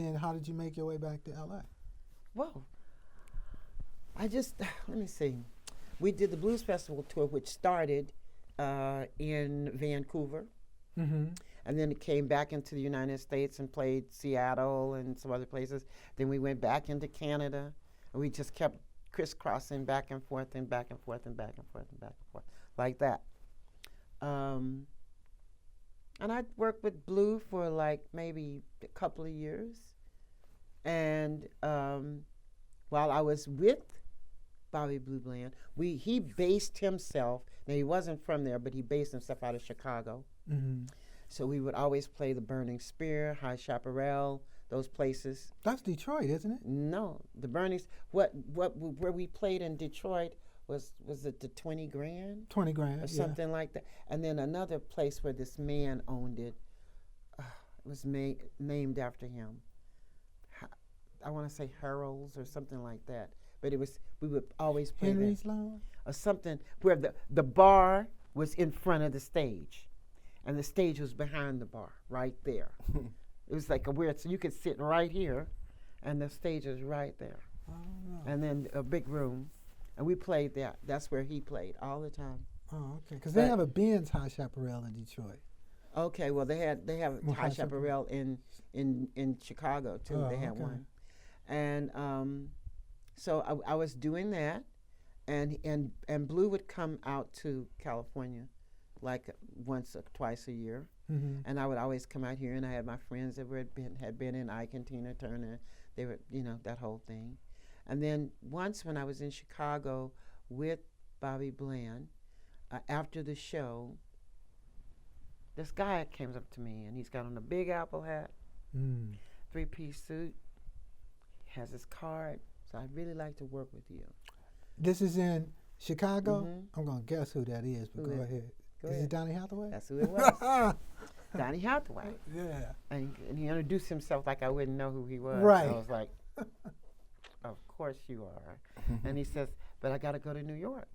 then how did you make your way back to L.A.? Well, let me see. We did the Blues Festival tour, which started in Vancouver. Mm-hmm. And then it came back into the United States and played Seattle and some other places. Then we went back into Canada, and we just kept crisscrossing back and forth and back and forth and back and forth and back and forth, like that. And I worked with Blue for like maybe a couple of years. And while I was with Bobby Blue Bland, he based himself, now he wasn't from there, but he based himself out of Chicago. Mm-hmm. So we would always play the Burning Spear, High Chaparral, those places. That's Detroit, isn't it? No, the Burning, where we played in Detroit was it the 20 Grand? 20 Grand, or something like that. And then another place where this man owned it, it was named after him. I want to say Harold's or something like that. But we would always play Henry's there. Lounge? Or something where the bar was in front of the stage. And the stage was behind the bar, right there. It was like so you could sit right here, and the stage was right there. Oh, no. And then a big room, and we played that. That's where he played all the time. Oh, okay. Because they have a Ben's High Chaparral in Detroit. Okay, well they have High Chaparral in Chicago too. They had one, and so I was doing that, and Blue would come out to California like once or twice a year. Mm-hmm. And I would always come out here, and I had my friends that had been in Ike and Tina Turner. They were, that whole thing. And then once when I was in Chicago with Bobby Bland, after the show, this guy came up to me, and he's got on a Big Apple hat, 3-piece suit, has his card. So I'd really like to work with you. This is in Chicago? Mm-hmm. I'm going to guess who that is, but go ahead. Is it Donny Hathaway? That's who it was. Donny Hathaway. Yeah. And he introduced himself like I wouldn't know who he was. Right. I was like, of course you are. And he says, but I got to go to New York.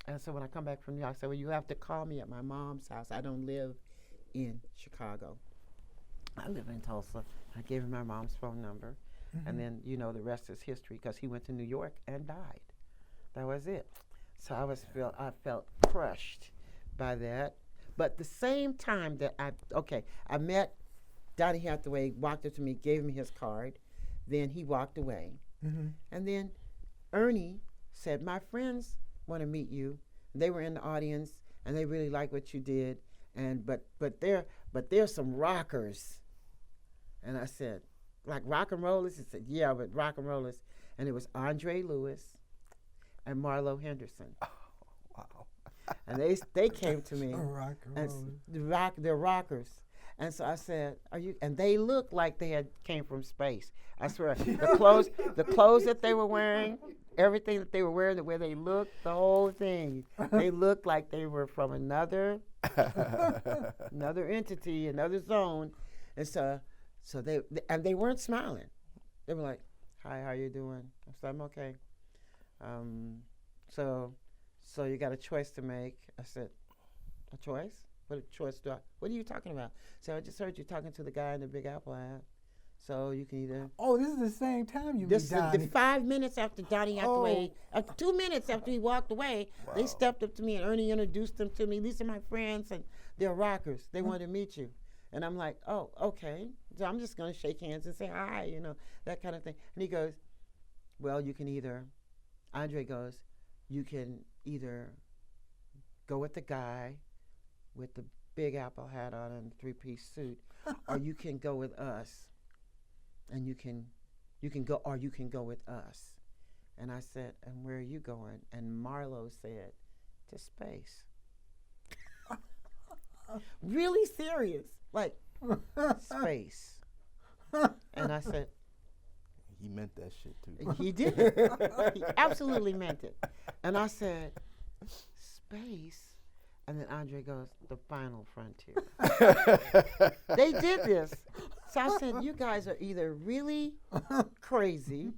And so when I come back from New York, I said, well, you have to call me at my mom's house. I don't live in Chicago. I live in Tulsa. I gave him my mom's phone number. Mm-hmm. And then, the rest is history because he went to New York and died. That was it. So I felt crushed by that. But the same time that I met Donny Hathaway, walked up to me, gave me his card. Then he walked away. Mm-hmm. And then Ernie said, my friends want to meet you. They were in the audience, and they really like what you did. And but there's some rockers. And I said, like rock and rollers? He said, yeah, but rock and rollers. And it was Andre Lewis and Marlo Henderson. Oh, wow. And they came to me. Rock and they're rockers. And so I said, "Are you?" And they looked like they came from space. I swear, the clothes that they were wearing, everything that they were wearing, the way they looked, the whole thing, they looked like they were from another entity, another zone. And so they weren't smiling. They were like, "Hi, how you doing?" I said, "I'm okay." So you got a choice to make. I said, "A choice? What choice do I? What are you talking about?" So I just heard you talking to the guy in the Big Apple hat. So you can either. Oh, this is the same time you met Donny. 5 minutes after Donny Hathaway, after 2 minutes after he walked away, they stepped up to me and Ernie introduced them to me. These are my friends and they're rockers. They want to meet you. And I'm like, oh, okay. So I'm just going to shake hands and say hi, that kind of thing. And he goes, well, you can either, Andre goes, you can either go with the guy with the Big Apple hat on and 3-piece suit, or you can go with us. And you can go with us. And I said, and where are you going? And Marlo said, to space. Really serious, like space. And I said, he meant that shit too. He did. He absolutely meant it. And I said, space. And then Andre goes, the final frontier. They did this. So I said, you guys are either really crazy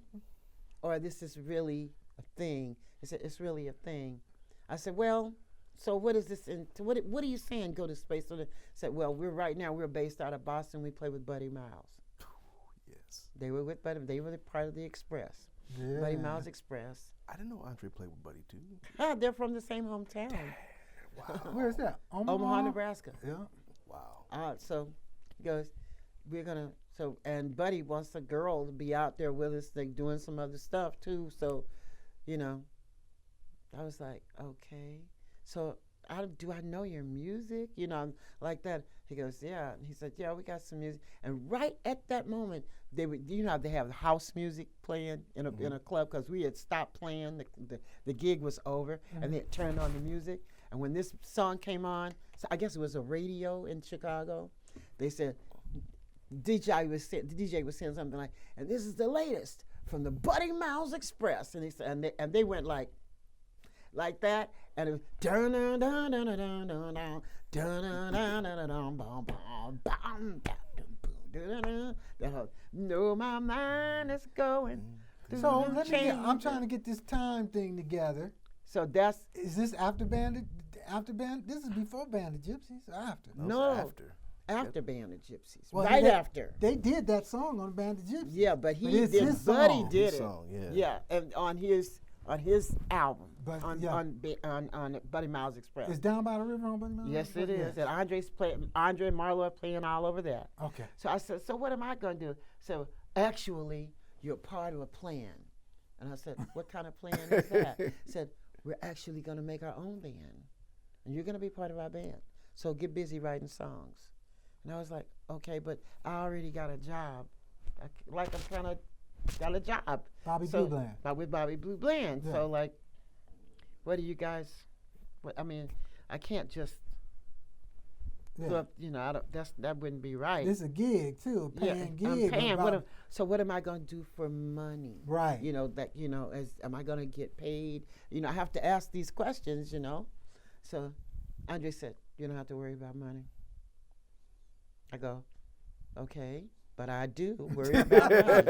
or this is really a thing. He said, it's really a thing. I said, well, so what is this? What are you saying, go to space? So they said, well, we're based out of Boston. We play with Buddy Miles. They were with Buddy. They were part of the Express. Yeah. Buddy Miles Express. I didn't know Andre played with Buddy too. They're from the same hometown. Wow. Where's that? Omaha, Nebraska. Yeah. Wow. So he goes, we're gonna. So and Buddy wants a girl to be out there with us, like doing some other stuff too. So, you know, I was like, okay. So do I know your music? You know, like that. He goes, yeah. And he said, yeah, we got some music. And right at that moment, they would, you know, how they have house music playing in a club because we had stopped playing. The gig was over, and they had turned on the music. And when this song came on, so I guess it was a radio in Chicago. They said the DJ was saying something like, and this is the latest from the Buddy Miles Express. And he said, and they went like that, and it was dun dun dun dun dun dun dun dun dun dun dun dun bum bum bum dun dun. No, my mind is going. So I'm trying to get this time thing together. So is this after Band? This is before Band of Gypsies or after? No, after Band of Gypsies, well, right after. They did that song on Band of Gypsies. Yeah, but it's his Buddy song. did His it. song, Yeah, and on his album, But, on Buddy Miles Express. It's Down by the River on Buddy Miles? Yes, it is. And Andre and Marlo are playing all over that. Okay. So I said, so what am I going to do? So actually, you're part of a plan. And I said, what kind of plan is that? He said, we're actually going to make our own band. And you're going to be part of our band. So get busy writing songs. And I was like, okay, but I already got a job. I'm kind of got a job. Blue Bland. With Bobby Blue Bland. Yeah. So, like, what do you guys, I mean, I can't just, you know, that wouldn't be right. This is a gig, too, a paying gig. I'm paying. So what am I going to do for money? Right. You know, am I going to get paid? You know, I have to ask these questions, you know. So Andre said, you don't have to worry about money. I go, okay, but I do worry about money.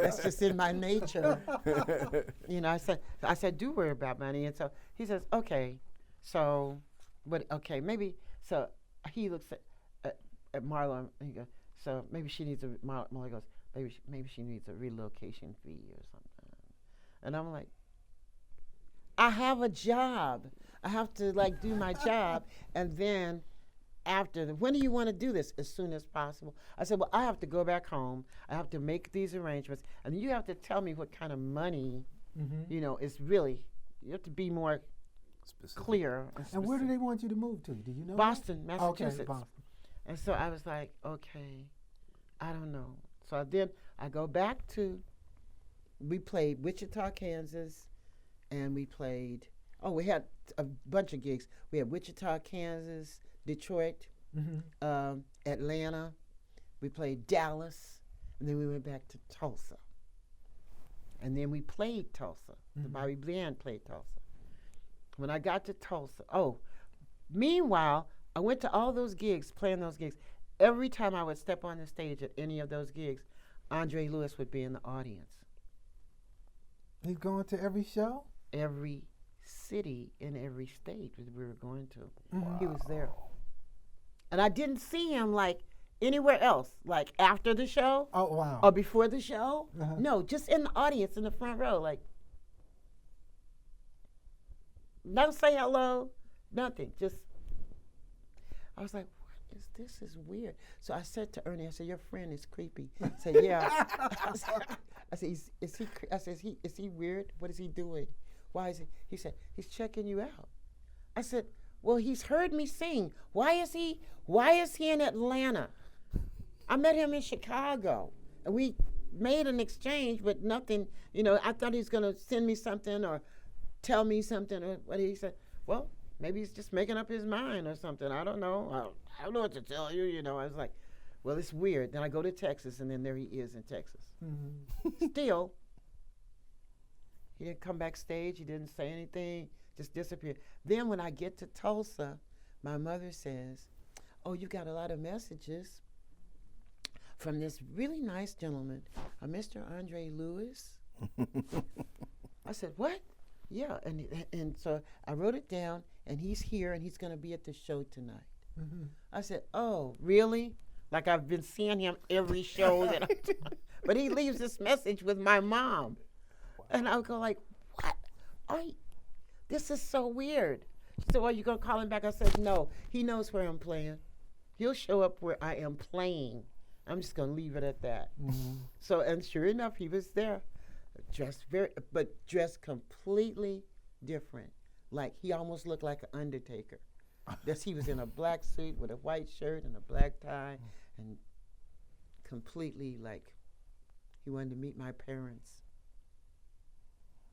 That's just in my nature. You know, I said, do worry about money. And so he says, okay, so, maybe, so he looks at Marlo and he goes, so maybe she needs Marlo goes, maybe she needs a relocation fee or something. And I'm like, I have a job. I have to, like, do my job. And then when do you want to do this? As soon as possible. I said, well, I have to go back home. I have to make these arrangements. And you have to tell me what kind of money, you know, is really, you have to be more clear. And where do they want you to move to? Do you know? Boston, Massachusetts. Okay, Boston. And so I was like, okay, I don't know. So then I go back we played Wichita, Kansas, and we had a bunch of gigs. We had Wichita, Kansas, Detroit, Atlanta. We played Dallas, and then we went back to Tulsa. And then we played Tulsa. The Bobby Bland played Tulsa. When I got to Tulsa, meanwhile, I went to all those gigs, playing those gigs. Every time I would step on the stage at any of those gigs, Andre Lewis would be in the audience. He's going to every show? Every city in every state that we were going to. He was there. And I didn't see him, like, anywhere else, like after the show. Oh, wow. Or before the show. No, just in the audience in the front row, like, don't say hello, nothing. Just, I was like, what is this? This is weird. So I said to Ernie, I said, your friend is creepy. I said, yeah. I said, is he weird? What is he doing? Why is he? He said, he's checking you out. I said, well, he's heard me sing. Why is he in Atlanta? I met him in Chicago, and we made an exchange, but nothing, you know, I thought he was going to send me something or tell me something. Or what he said, well, maybe he's just making up his mind or something. I don't know. I don't know what to tell you, you know. I was like, well, it's weird. Then I go to Texas, and then there he is in Texas. Still, he didn't come backstage. He didn't say anything. Just disappeared. Then when I get to Tulsa, my mother says, oh, you got a lot of messages from this really nice gentleman, Mr. Andre Lewis. I said, what? Yeah, and so I wrote it down, and he's here, and he's going to be at the show tonight. I said, oh, really? Like I've been seeing him every show that But he leaves this message with my mom. And I would go like, what? This is so weird. She said, well, you going to call him back? I said, no. He knows where I'm playing. He'll show up where I am playing. I'm just going to leave it at that. Mm-hmm. So, and sure enough, he was there. Dressed completely different. Like, he almost looked like an undertaker. He was in a black suit with a white shirt and a black tie, and completely like he wanted to meet my parents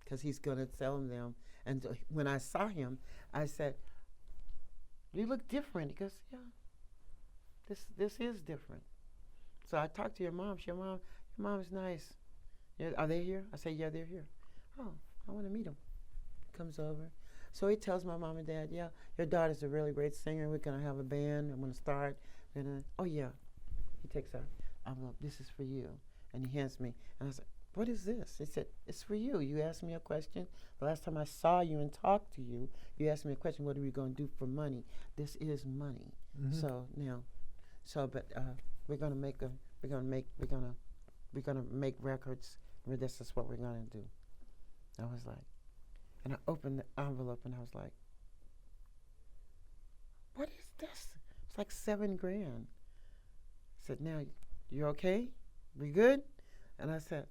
because he's going to tell them. And so when I saw him, I said, you look different. He goes, yeah, this is different. So I talked to your mom. Your mom's nice. Yeah, are they here? I say, yeah, they're here. Oh, I want to meet him. Comes over. So he tells my mom and dad, yeah, your daughter's a really great singer. We're going to have a band. I'm going to start. Oh, yeah. He takes out envelope. This is for you. And he hands me. And I said, what is this? He said, it's for you. You asked me a question. The last time I saw you and talked to you, you asked me a question, what are we going to do for money? This is money. Mm-hmm. So now, we're going to make records. This is what we're going to do. I was like, and I opened the envelope and I was like, what is this? It's like $7,000. I said, now, you okay? We good? And I said,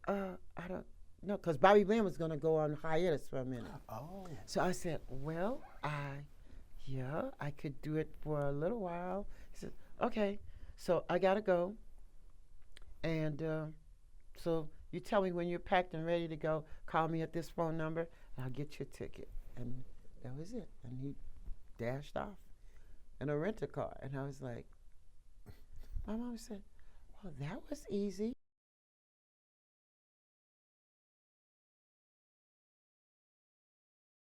I don't know, because Bobby Bland was going to go on hiatus for a minute. Oh. So I said, well, I could do it for a little while. He said, okay. So I got to go. And so you tell me when you're packed and ready to go, call me at this phone number, and I'll get you a ticket. And that was it. And he dashed off in a rental car. And I was like, my mom said, well, that was easy.